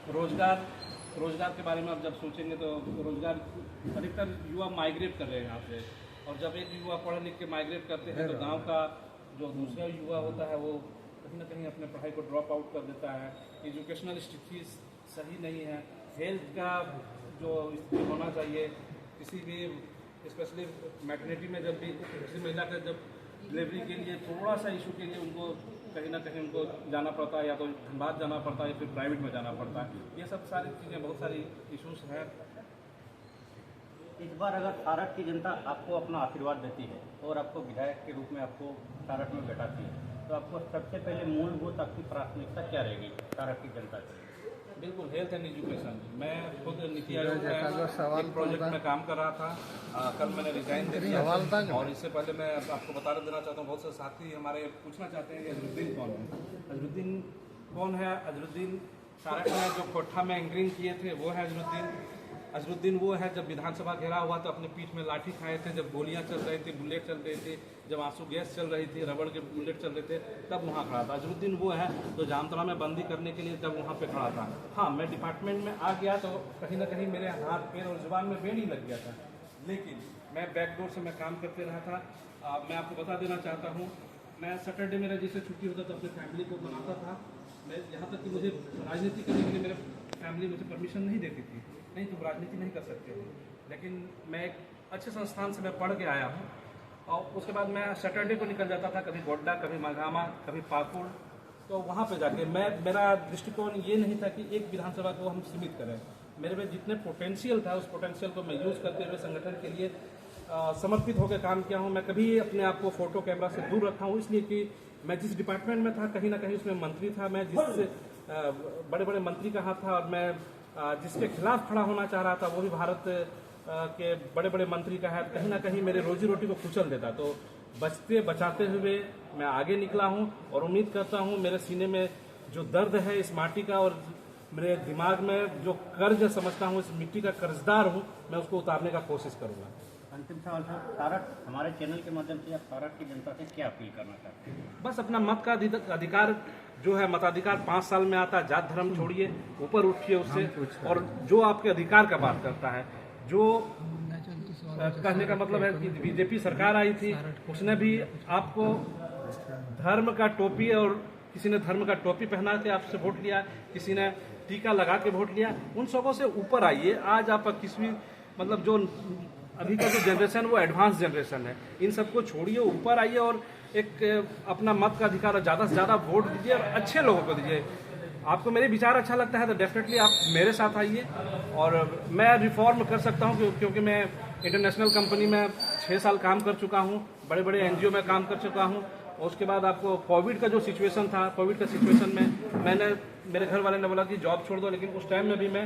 रोजगार के बारे में आप जब सोचेंगे तो रोजगार अधिकतर युवा माइग्रेट कर रहे हैं यहाँ से, और जब एक युवा पढ़ लिख के माइग्रेट करते हैं तो गांव का जो दूसरा युवा होता है वो कहीं ना कहीं अपने पढ़ाई को ड्रॉप आउट कर देता है। एजुकेशनल स्थिति सही नहीं है, हेल्थ का जो स्थिति होना चाहिए, किसी भी स्पेशली मैटरनिटी में जब भी किसी महिला का जब डिलीवरी के लिए थोड़ा सा इशू के लिए उनको कहीं ना कहीं उनको जाना पड़ता है, या तो धनबाद जाना पड़ता है या फिर प्राइवेट में जाना पड़ता है। ये सब सारी चीज़ें, बहुत सारी इशूज़ हैं। इस बार अगर सारठ की जनता आपको अपना आशीर्वाद देती है और आपको विधायक के रूप में आपको सारठ में बैठाती है, तो आपको सबसे पहले मूलभूत आपकी प्राथमिकता क्या रहेगी सारठ की जनता के लिए? बिल्कुल, हेल्थ एंड एजुकेशन। मैं खुद नीति आयोग में एक प्रोजेक्ट में काम कर रहा था। कल मैंने रिजाइन दे दिया, और इससे पहले मैं आपको बता देना चाहता हूँ, बहुत से साथी हमारे पूछना चाहते हैं कि अजरुद्दीन कौन है। अजरुद्दीन कौन है? अजरुद्दीन सारठ में जो कोठा में एंकरिंग किए थे वो है अजरुद्दीन वो है जब विधानसभा घेरा हुआ तो अपने पीठ में लाठी खाए थे, जब गोलियां चल रही थी, बुलेट चल रही थी, जब आंसू गैस चल रही थी, रबड़ के बुलेट चल रहे थे, तब वहाँ खड़ा था। अजरुद्दीन वो है जो जामतड़ा में बंदी करने के लिए जब वहाँ पे खड़ा था। हाँ, मैं डिपार्टमेंट में आ गया तो कहीं ना कहीं मेरे हाथ पैर और जुबान में बेड़ी लग गया था, लेकिन मैं बैकडोर से मैं काम करते रहा था। मैं आपको बता देना चाहता हूँ, मैं सैटरडे मेरा जैसे छुट्टी होता तो अपने फैमिली को बनाता था। मैं यहाँ तक कि मुझे राजनीति करने के लिए मेरे फैमिली मुझे परमिशन नहीं देती थी, नहीं तुम राजनीति नहीं कर सकते हो। लेकिन मैं एक अच्छे संस्थान से मैं पढ़ के आया हूँ, और उसके बाद मैं सैटरडे को निकल जाता था, कभी गोड्डा, कभी माघामा, कभी पाकुड़। तो वहाँ पे जाके मेरा दृष्टिकोण ये नहीं था कि एक विधानसभा को हम सीमित करें। मेरे में जितने पोटेंशियल था उस पोटेंशियल को मैं यूज़ करते हुए संगठन के लिए समर्पित होकर काम किया हूँ। मैं कभी अपने आप को फोटो कैमरा से दूर रखा हूँ, इसलिए कि मैं जिस डिपार्टमेंट में था कहीं ना कहीं उसमें मंत्री था, मैं जिससे बड़े बड़े मंत्री का हाथ था, और मैं जिसके खिलाफ खड़ा होना चाह रहा था वो भी भारत के बड़े बड़े मंत्री का है, कहीं ना कहीं मेरे रोजी रोटी को कुचल देता। तो बचते बचाते हुए मैं आगे निकला हूं, और उम्मीद करता हूं मेरे सीने में जो दर्द है इस माटी का, और मेरे दिमाग में जो कर्ज समझता हूं, इस मिट्टी का कर्जदार हूं, मैं उसको उतारने का कोशिश करूंगा। अंतिम सवाल सर, सारठ हमारे चैनल के माध्यम से आप सारठ की जनता से क्या अपील करना चाहते हैं? बस अपना मत का अधिकार जो है, मताधिकार 5 साल में आता है। जात धर्म छोड़िए, ऊपर उठिए उससे, और जो आपके अधिकार का बात करता है, जो कहने का मतलब है कि बीजेपी सरकार आई थी, उसने भी आपको धर्म का टोपी, और किसी ने धर्म का टोपी पहना के आपसे वोट लिया, किसी ने टीका लगा के वोट लिया। उन सबों से ऊपर आइए। आज आप किसी मतलब जो अभी का जो जनरेशन वो एडवांस जनरेशन है, इन सबको छोड़िए, ऊपर आइए और एक अपना मत का अधिकार ज़्यादा से ज़्यादा वोट दीजिए, और अच्छे लोगों को दीजिए। आपको मेरे विचार अच्छा लगता है तो डेफिनेटली आप मेरे साथ आइए, और मैं रिफॉर्म कर सकता हूँ क्योंकि मैं इंटरनेशनल कंपनी में 6 साल काम कर चुका हूँ, बड़े बड़े एनजीओ में काम कर चुका हूँ। और उसके बाद आपको कोविड का जो सिचुएशन था, कोविड का सिचुएशन में मेरे घर वाले ने बोला कि जॉब छोड़ दो, लेकिन उस टाइम में भी मैं